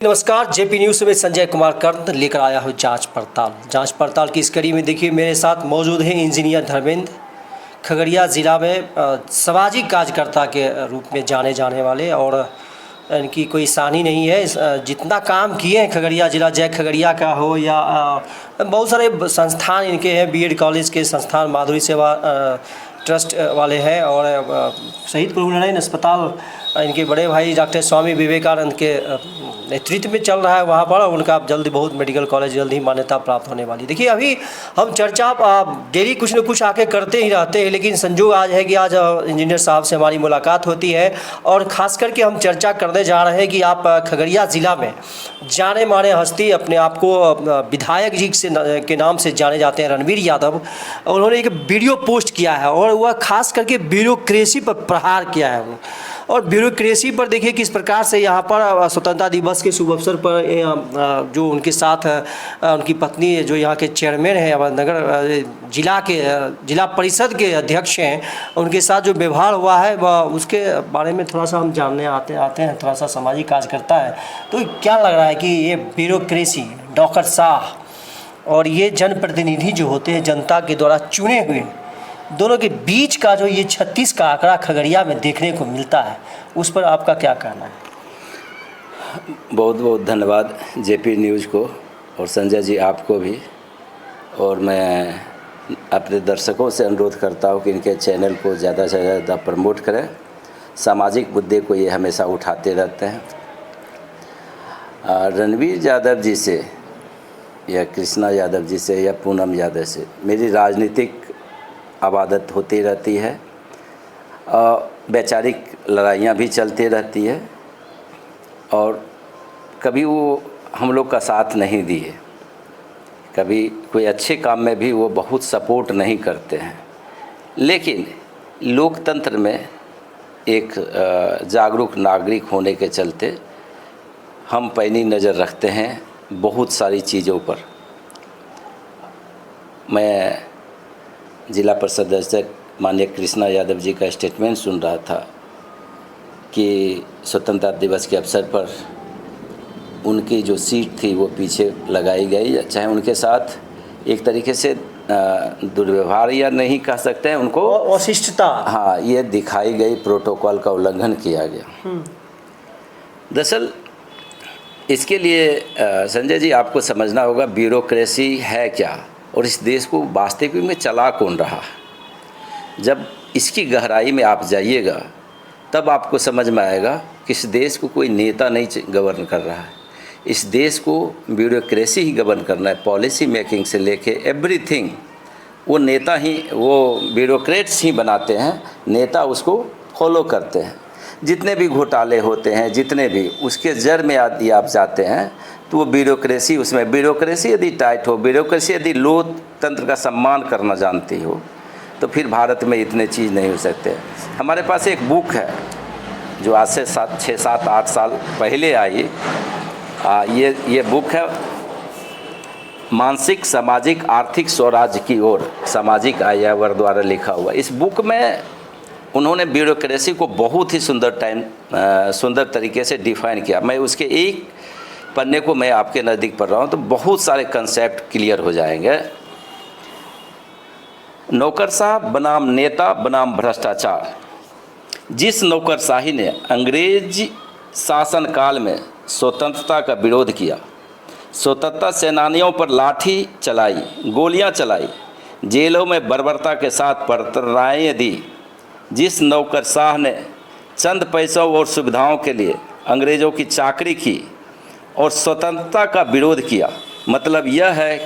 नमस्कार, JP news में संजय कुमार कर्ण लेकर आया हूँ जांच पड़ताल की इस कड़ी में। देखिए, मेरे साथ मौजूद हैं इंजीनियर धर्मेंद्र, खगड़िया ज़िला में सामाजिक कार्यकर्ता के रूप में जाने जाने वाले, और इनकी कोई सानी नहीं है। जितना काम किए हैं खगड़िया ज़िला, जय खगड़िया का हो या बहुत सारे संस्थान इनके हैं, बीएड कॉलेज के संस्थान, माधुरी सेवा ट्रस्ट वाले हैं, और शहीद प्रभुनारायण अस्पताल इनके बड़े भाई डॉक्टर स्वामी विवेकानंद के नेतृत्व में चल रहा है वहाँ पर। उनका बहुत मेडिकल कॉलेज जल्द ही मान्यता प्राप्त होने वाली। देखिए, अभी हम चर्चा डेली कुछ न कुछ आके करते ही रहते हैं, लेकिन संजोग आज है कि आज इंजीनियर साहब से हमारी मुलाकात होती है, और ख़ास करके हम चर्चा करने जा रहे हैं कि आप खगड़िया ज़िला में जाने माने हस्ती, अपने आप को विधायक जी से के नाम से जाने जाते हैं, रणवीर यादव। उन्होंने एक वीडियो पोस्ट किया है, और वह खास करके ब्यूरोक्रेसी पर प्रहार किया है। और ब्यूरोक्रेसी पर देखिए किस प्रकार से यहाँ पर स्वतंत्रता दिवस के शुभ अवसर पर जो उनके साथ उनकी पत्नी, जो यहाँ के चेयरमैन हैं, नगर जिला परिषद के अध्यक्ष हैं, उनके साथ जो व्यवहार हुआ है वह उसके बारे में थोड़ा सा हम जानने आते हैं। थोड़ा सा सामाजिक कार्यकर्ता है, तो क्या लग रहा है कि ये ब्यूरोक्रेसी, नौकरशाह और ये जनप्रतिनिधि जो होते हैं जनता के द्वारा चुने हुए, दोनों के बीच का जो ये 36 का आंकड़ा खगड़िया में देखने को मिलता है, उस पर आपका क्या कहना है? बहुत बहुत धन्यवाद जेपी न्यूज़ को और संजय जी आपको भी। और मैं अपने दर्शकों से अनुरोध करता हूँ कि इनके चैनल को ज़्यादा से ज़्यादा प्रमोट करें। सामाजिक मुद्दे को ये हमेशा उठाते रहते हैं। रणवीर यादव जी से या कृष्णा यादव जी से या पूनम यादव से मेरी राजनीतिक आबादत होती रहती है, वैचारिक लड़ाइयाँ भी चलती रहती है, और कभी वो हम लोग का साथ नहीं दिए, कभी कोई अच्छे काम में भी वो बहुत सपोर्ट नहीं करते हैं। लेकिन लोकतंत्र में एक जागरूक नागरिक होने के चलते हम पैनी नज़र रखते हैं बहुत सारी चीज़ों पर। मैं जिला परिषद अध्यक्ष माननीय कृष्णा यादव जी का स्टेटमेंट सुन रहा था कि स्वतंत्रता दिवस के अवसर पर उनकी जो सीट थी वो पीछे लगाई गई, चाहे उनके साथ एक तरीके से दुर्व्यवहार या नहीं कह सकते हैं, उनको अशिष्टता, हाँ, ये दिखाई गई, प्रोटोकॉल का उल्लंघन किया गया। दरअसल इसके लिए संजय जी आपको समझना होगा ब्यूरोक्रेसी है क्या, और इस देश को वास्तविक में चला कौन रहा। जब इसकी गहराई में आप जाइएगा तब आपको समझ में आएगा कि इस देश को कोई नेता नहीं गवर्न कर रहा है, इस देश को ब्यूरोक्रेसी ही गवर्न करना है। पॉलिसी मेकिंग से लेके एवरीथिंग वो नेता ही, वो ब्यूरोक्रेट्स ही बनाते हैं, नेता उसको फॉलो करते हैं। जितने भी घोटाले होते हैं, जितने भी, उसके जड़ में यदि आप जाते हैं तो वो ब्यूरोक्रेसी, उसमें ब्यूरोक्रेसी यदि टाइट हो, ब्यूरोक्रेसी यदि लोकतंत्र का सम्मान करना जानती हो, तो फिर भारत में इतने चीज़ नहीं हो सकते। हमारे पास एक बुक है जो आज से 6, 7, 8 साल पहले आई। ये बुक है मानसिक सामाजिक आर्थिक स्वराज्य की ओर, सामाजिक आर्यावर द्वारा लिखा हुआ। इस बुक में उन्होंने ब्यूरोक्रेसी को बहुत ही सुंदर तरीके से डिफाइन किया। मैं उसके एक पन्ने को मैं आपके नज़दीक पढ़ रहा हूँ तो बहुत सारे कंसेप्ट क्लियर हो जाएंगे। नौकरशाह बनाम नेता बनाम भ्रष्टाचार। जिस नौकरशाही ने अंग्रेज शासन काल में स्वतंत्रता का विरोध किया, स्वतंत्रता सेनानियों पर लाठी चलाई, गोलियां चलाई, जेलों में बर्बरता के साथ पथराएं दी, जिस नौकरशाह ने चंद पैसों और सुविधाओं के लिए अंग्रेज़ों की चाकरी की और स्वतंत्रता का विरोध किया, मतलब यह है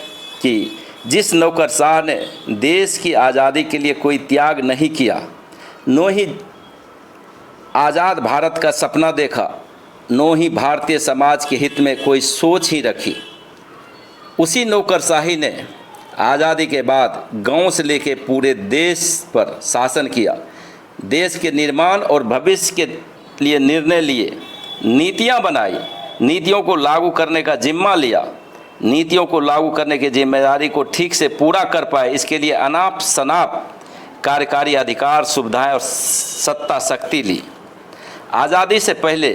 कि जिस नौकरशाह ने देश की आज़ादी के लिए कोई त्याग नहीं किया, नो ही आज़ाद भारत का सपना देखा, नो ही भारतीय समाज के हित में कोई सोच ही रखी, उसी नौकरशाही ने आज़ादी के बाद गांव से लेकर पूरे देश पर शासन किया, देश के निर्माण और भविष्य के लिए निर्णय लिए, नीतियां बनाई, नीतियों को लागू करने का जिम्मा लिया, नीतियों को लागू करने की जिम्मेदारी को ठीक से पूरा कर पाए, इसके लिए अनाप शनाप कार्यकारी अधिकार, सुविधाएं और सत्ता शक्ति ली। आज़ादी से पहले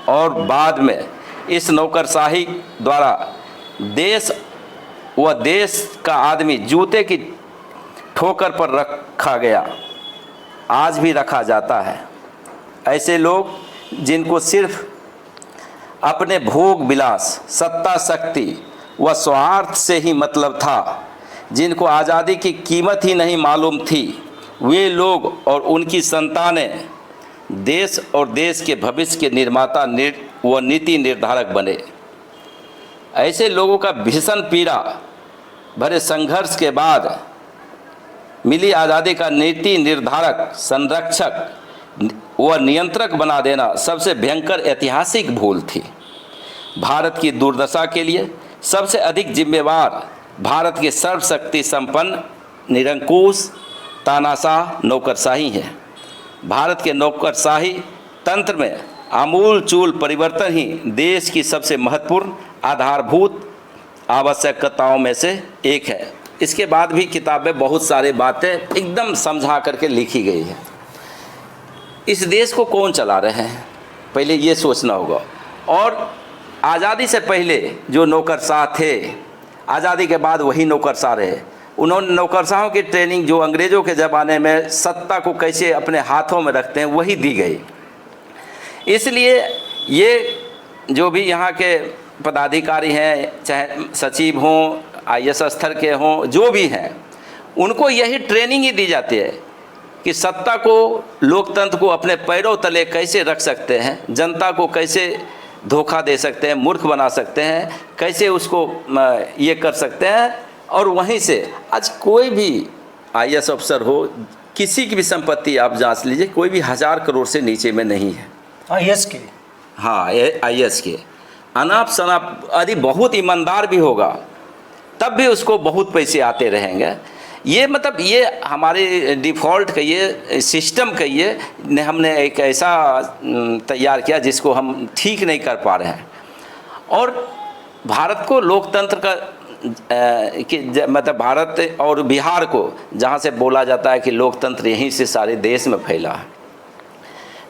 और बाद में इस नौकरशाही द्वारा देश व देश का आदमी जूते की ठोकर पर रखा गया, आज भी रखा जाता है। ऐसे लोग जिनको सिर्फ अपने भोग विलास, सत्ता, शक्ति व स्वार्थ से ही मतलब था, जिनको आज़ादी की कीमत ही नहीं मालूम थी, वे लोग और उनकी संतानें देश और देश के भविष्य के निर्माता व नीति निर्धारक बने। ऐसे लोगों का भीषण पीड़ा भरे संघर्ष के बाद मिली आज़ादी का नीति निर्धारक, संरक्षक व नियंत्रक बना देना सबसे भयंकर ऐतिहासिक भूल थी। भारत की दुर्दशा के लिए सबसे अधिक जिम्मेवार भारत के सर्वशक्ति संपन्न, निरंकुश, तानाशाह नौकरशाही है। भारत के नौकरशाही तंत्र में आमूल चूल परिवर्तन ही देश की सबसे महत्वपूर्ण आधारभूत आवश्यकताओं में से एक है। इसके बाद भी किताब में बहुत सारी बातें एकदम समझा करके लिखी गई है। इस देश को कौन चला रहे हैं, पहले ये सोचना होगा। और आज़ादी से पहले जो नौकरशाह थे, आज़ादी के बाद वही नौकरशाह रहे। उन्होंने नौकरशाहों की ट्रेनिंग जो अंग्रेज़ों के ज़माने में सत्ता को कैसे अपने हाथों में रखते हैं, वही दी गई। इसलिए ये जो भी यहाँ के पदाधिकारी हैं, चाहे सचिव हों, IAS स्तर के हों, जो भी हैं, उनको यही ट्रेनिंग ही दी जाती है कि सत्ता को, लोकतंत्र को अपने पैरों तले कैसे रख सकते हैं, जनता को कैसे धोखा दे सकते हैं, मूर्ख बना सकते हैं, कैसे उसको ये कर सकते हैं। और वहीं से आज कोई भी IAS अफसर हो, किसी की भी संपत्ति आप जांच लीजिए, कोई भी 1000 करोड़ से नीचे में नहीं है। IAS के, हाँ, IAS के अनाप शनाप यदि बहुत ईमानदार भी होगा तब भी उसको बहुत पैसे आते रहेंगे। ये मतलब ये हमारे डिफ़ॉल्ट कहिए, सिस्टम कहिए, ने हमने एक ऐसा तैयार किया जिसको हम ठीक नहीं कर पा रहे हैं। और भारत को लोकतंत्र का मतलब भारत और बिहार को, जहाँ से बोला जाता है कि लोकतंत्र यहीं से सारे देश में फैला है,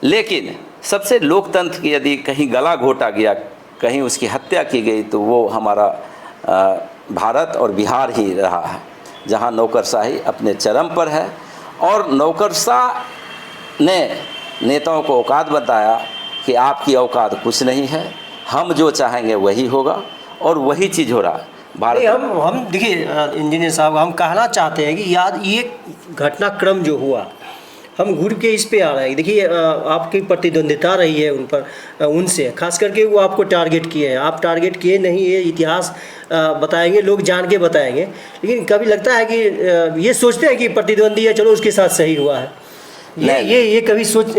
लेकिन सबसे लोकतंत्र की यदि कहीं गला घोटा गया, कहीं उसकी हत्या की गई, तो वो हमारा भारत और बिहार ही रहा है, जहाँ नौकरशाही अपने चरम पर है। और नौकरशाह ने नेताओं को औकात बताया कि आपकी औकात कुछ नहीं है, हम जो चाहेंगे वही होगा, और वही चीज़ हो रहा है भारत। हम देखिए इंजीनियर साहब, हम कहना चाहते हैं कि यार ये घटनाक्रम जो हुआ, हम घूर के इस पे आ रहे हैं। देखिए आपकी प्रतिद्वंदिता रही है उन पर, उनसे खास करके वो आपको टारगेट किए हैं, आप टारगेट किए नहीं, ये इतिहास बताएंगे, लोग जान के बताएंगे। लेकिन कभी लगता है कि ये सोचते हैं कि प्रतिद्वंदी है, चलो उसके साथ सही हुआ है। ये कभी सोच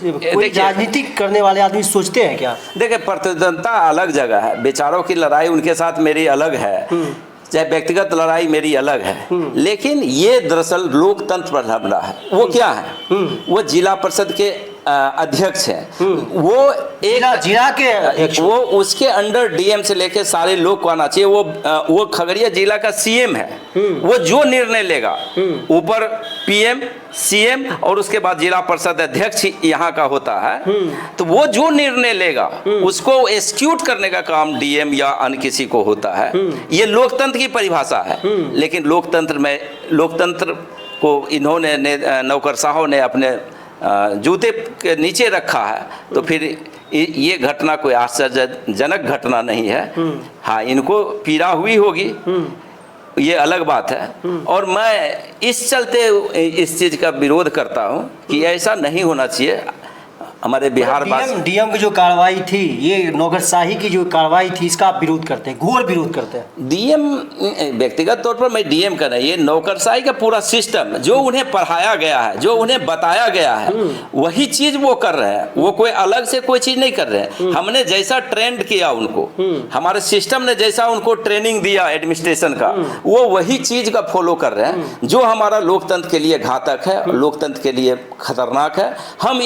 कोई राजनीतिक करने वाले आदमी सोचते हैं क्या? देखिए, प्रतिद्वंदिता अलग जगह है, बेचारों की लड़ाई उनके साथ मेरी अलग है, चाहे व्यक्तिगत लड़ाई मेरी अलग है, लेकिन ये दरअसल लोकतंत्र पर हमला है। वो क्या है? वो जिला परिषद के अध्यक्ष हैं, वो एक जिला के अध्यक्ष, वो उसके अंडर DM से लेके सारे लोग को आना चाहिए। वो खगड़िया जिला का CM है, वो जो निर्णय लेगा, ऊपर PM, CM और उसके बाद जिला परिषद अध्यक्ष यहाँ का होता है, तो वो जो निर्णय लेगा उसको एग्जीक्यूट करने का काम DM या अन्य किसी को होता है। ये लोकतंत्र की परिभाषा है। लेकिन लोकतंत्र को इन्होंने नौकरशाहों ने अपने जूते के नीचे रखा है, तो फिर ये घटना कोई आश्चर्यजनक घटना नहीं है। हाँ, इनको पीड़ा हुई होगी, ये अलग बात है। और मैं इस चलते इस चीज़ का विरोध करता हूँ कि ऐसा नहीं होना चाहिए। हमारे बिहार DM की जो कार्रवाई थी, ये नौकरशाही की जो कार्रवाई थी, इसका आप विरोध करते हैं, घोर विरोध करते हैं। DM व्यक्तिगत तौर पर मैं DM का नहीं, ये नौकरशाही का पूरा सिस्टम जो उन्हें पढ़ाया गया है, जो उन्हें बताया गया है, वही चीज़ वो कर रहे हैं। वो कोई अलग से कोई चीज़ नहीं कर रहे हैं। हमने जैसा ट्रेंड किया उनको, हमारे सिस्टम ने जैसा उनको ट्रेनिंग दिया एडमिनिस्ट्रेशन का, वो वही चीज़ का फॉलो कर रहे हैं, जो हमारा लोकतंत्र के लिए घातक है, लोकतंत्र के लिए खतरनाक है। हम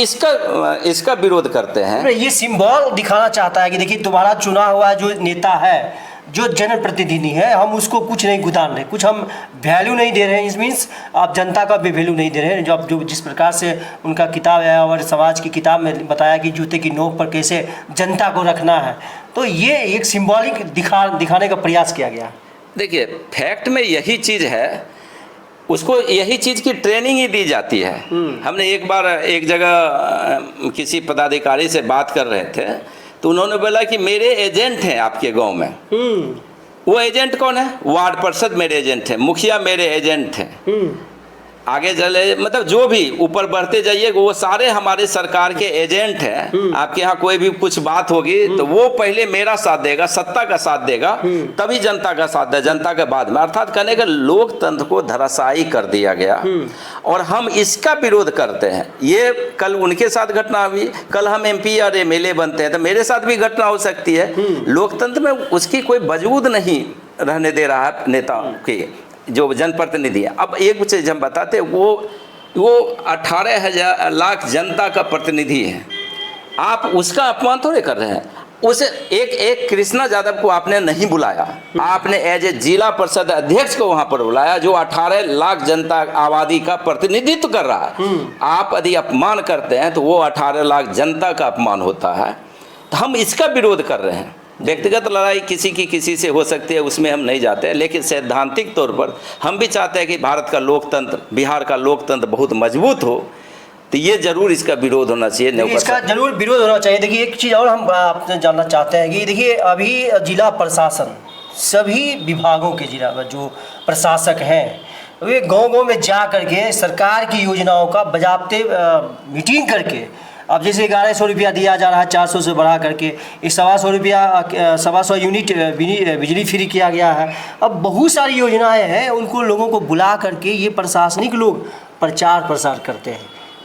इसका विरोध करते हैं। ये सिंबल दिखाना चाहता है कि देखिए तुम्हारा चुना हुआ जो नेता है, जो जनप्रतिनिधि है, हम उसको कुछ नहीं गुदान रहे, कुछ हम वैल्यू नहीं दे रहे हैं। इस मीन्स आप जनता का भी वैल्यू नहीं दे रहे हैं। जो जिस प्रकार से उनका किताब है और समाज की किताब में बताया कि जूते की नोक पर कैसे जनता को रखना है, तो ये एक सिंबॉलिक दिखाने का प्रयास किया गया। देखिए, फैक्ट में यही चीज़ है, उसको यही चीज़ की ट्रेनिंग ही दी जाती है। हमने एक बार एक जगह किसी पदाधिकारी से बात कर रहे थे, तो उन्होंने बोला कि मेरे एजेंट हैं आपके गांव में। वो एजेंट कौन है? वार्ड पार्षद मेरे एजेंट हैं, मुखिया मेरे एजेंट हैं। आगे चले, मतलब जो भी ऊपर बढ़ते जाइए, वो सारे हमारे सरकार के एजेंट हैं। आपके यहाँ कोई भी कुछ बात होगी तो वो पहले मेरा साथ देगा, सत्ता का साथ देगा, तभी जनता का साथ देगा, जनता के बाद में। अर्थात कहने का लोकतंत्र को धराशायी कर दिया गया और हम इसका विरोध करते हैं। ये कल उनके साथ घटना हुई, कल हम MP और MLA बनते हैं तो मेरे साथ भी घटना हो सकती है। लोकतंत्र में उसकी कोई वजूद नहीं रहने दे रहा है नेता की, जो जनप्रतिनिधि है। अब एक चीज़ हम बताते हैं, वो 18 लाख जनता का प्रतिनिधि है, आप उसका अपमान थोड़े कर रहे हैं। उसे एक कृष्णा यादव को आपने नहीं बुलाया, आपने एज ए जिला परिषद अध्यक्ष को वहां पर बुलाया, जो 18 लाख जनता आबादी का प्रतिनिधित्व कर रहा है। आप यदि अपमान करते हैं तो वो 18 लाख जनता का अपमान होता है। तो हम इसका विरोध कर रहे हैं। व्यक्तिगत लड़ाई किसी की किसी से हो सकती है, उसमें हम नहीं जाते हैं, लेकिन सैद्धांतिक तौर पर हम भी चाहते हैं कि भारत का लोकतंत्र, बिहार का लोकतंत्र बहुत मजबूत हो। तो ये जरूर इसका विरोध होना चाहिए, इसका जरूर विरोध होना चाहिए। देखिए, एक चीज़ और हम आपसे जानना चाहते हैं कि देखिए, अभी जिला प्रशासन सभी विभागों के जिला जो प्रशासक हैं, वे गाँव-गाँव में जा करके सरकार की योजनाओं का बजाबते मीटिंग करके, अब जैसे 1100 रुपया दिया जा रहा है 400 से बढ़ा करके, इस 125 रुपया 125 यूनिट बिजली फ्री किया गया है। अब बहुत सारी योजनाएं हैं, उनको लोगों को बुला करके ये प्रशासनिक लोग प्रचार प्रसार करते हैं।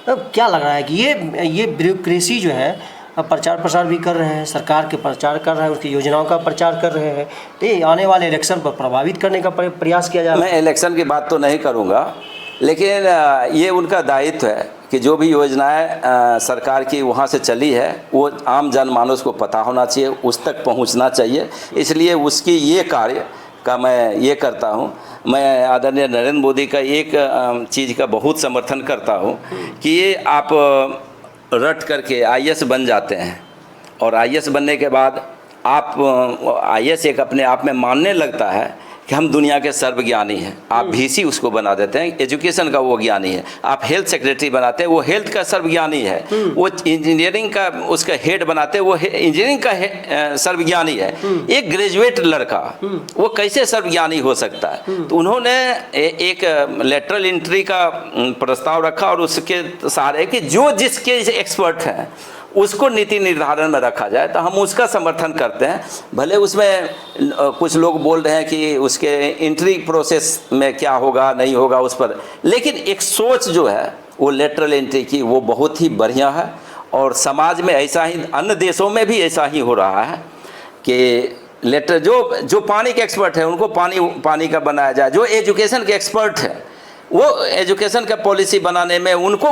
अब क्या लग रहा है कि ये ब्यूरोक्रेसी जो है, अब प्रचार प्रसार भी कर रहे हैं, सरकार के प्रचार कर रहे हैं, उसकी योजनाओं का प्रचार कर रहे हैं, तो ये आने वाले इलेक्शन पर प्रभावित करने का प्रयास किया जा रहा है। मैं इलेक्शन की बात तो नहीं करूँगा, लेकिन ये उनका दायित्व है कि जो भी योजनाएं सरकार की वहाँ से चली है वो आम जनमानस को पता होना चाहिए, उस तक पहुँचना चाहिए। इसलिए उसकी ये कार्य का मैं ये करता हूँ। मैं आदरणीय नरेंद्र मोदी का एक चीज़ का बहुत समर्थन करता हूँ कि ये आप रट करके IAS बन जाते हैं, और IAS बनने के बाद आप IAS एक अपने आप में मानने लगता है कि हम दुनिया के सर्वज्ञानी हैं। आप VC उसको बना देते हैं, एजुकेशन का वो ज्ञानी है। आप हेल्थ सेक्रेटरी बनाते हैं, वो हेल्थ का सर्वज्ञानी है। वो इंजीनियरिंग का उसका हेड बनाते हैं, वो इंजीनियरिंग का सर्वज्ञानी है। एक ग्रेजुएट लड़का वो कैसे सर्वज्ञानी हो सकता है? तो उन्होंने एक लेटरल एंट्री का प्रस्ताव रखा और उसके सहारे कि जो जिसके एक्सपर्ट हैं उसको नीति निर्धारण में रखा जाए, तो हम उसका समर्थन करते हैं। भले उसमें कुछ लोग बोल रहे हैं कि उसके एंट्री प्रोसेस में क्या होगा नहीं होगा उस पर, लेकिन एक सोच जो है वो लेटरल एंट्री की वो बहुत ही बढ़िया है। और समाज में ऐसा ही, अन्य देशों में भी ऐसा ही हो रहा है कि लेटर जो पानी के एक्सपर्ट है उनको पानी का बनाया जाए, जो एजुकेशन के एक्सपर्ट है वो एजुकेशन का पॉलिसी बनाने में उनको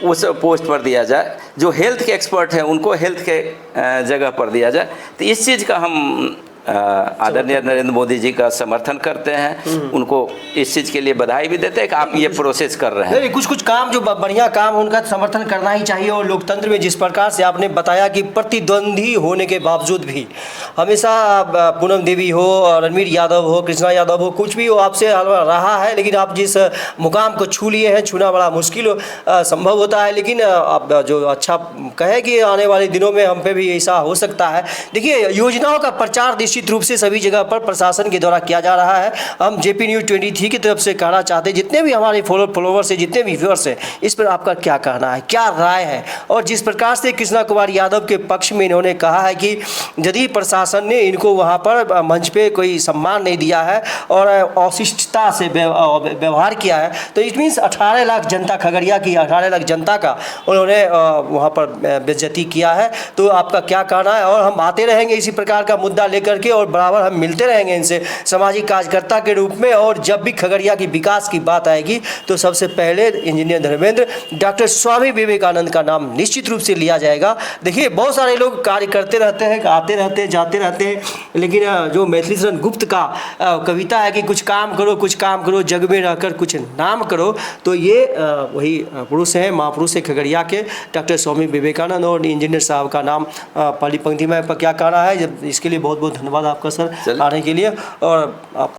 उस पोस्ट पर दिया जाए, जो हेल्थ के एक्सपर्ट हैं उनको हेल्थ के जगह पर दिया जाए। तो इस चीज़ का हम आदरणीय नरेंद्र मोदी जी का समर्थन करते हैं, उनको इस चीज़ के लिए बधाई भी देते हैं कि आप ये प्रोसेस कर रहे हैं। नहीं, कुछ काम जो बढ़िया काम है उनका समर्थन करना ही चाहिए। और लोकतंत्र में जिस प्रकार से आपने बताया कि प्रतिद्वंदी होने के बावजूद भी हमेशा पूनम देवी हो, रणवीर यादव हो, कृष्णा यादव हो, कुछ भी हो आपसे रहा है, लेकिन आप जिस मुकाम को छू लिए हैं, छूना बड़ा मुश्किल संभव होता है, लेकिन आप जो अच्छा कहे कि आने वाले दिनों में हम पे भी ऐसा हो सकता है। देखिए, योजनाओं का प्रचार निश्चित रूप से सभी जगह पर प्रशासन के द्वारा किया जा रहा है। हम JP News 23 की तरफ से कहना चाहते हैं, जितने भी हमारे फॉलोवर्स हैं, जितने भी व्यूअर्स हैं, इस पर आपका क्या कहना है, क्या राय है? और जिस प्रकार से कृष्णा कुमार यादव के पक्ष में इन्होंने कहा है कि यदि प्रशासन ने इनको वहाँ पर मंच पे कोई सम्मान नहीं दिया है और अशिष्टता से व्यवहार किया है, तो इट मीन्स 18 लाख जनता, खगड़िया की 18 लाख जनता का उन्होंने वहाँ पर बेइज्जती किया है। तो आपका क्या कहना है? और हम आते रहेंगे इसी प्रकार का मुद्दा लेकर करके और बराबर हम मिलते रहेंगे इनसे सामाजिक कार्यकर्ता के रूप में। और जब भी खगड़िया की विकास की बात आएगी तो सबसे पहले इंजीनियर धर्मेंद्र, डॉक्टर स्वामी विवेकानंद का नाम निश्चित रूप से लिया जाएगा। देखिए बहुत सारे लोग कार्य करते रहते हैं, आते रहते हैं, जाते रहते हैं, लेकिन जो मैथिली शरण गुप्त का कविता है कि कुछ काम करो जग में रहकर कुछ नाम करो, तो ये वही पुरुष हैं, महापुरुष है खगड़िया के डॉक्टर स्वामी विवेकानंद। और इंजीनियर साहब का नाम पहली पंक्ति में क्या कहना है, इसके लिए बहुत बहुत धन्यवाद आपका सर आने के लिए। और आप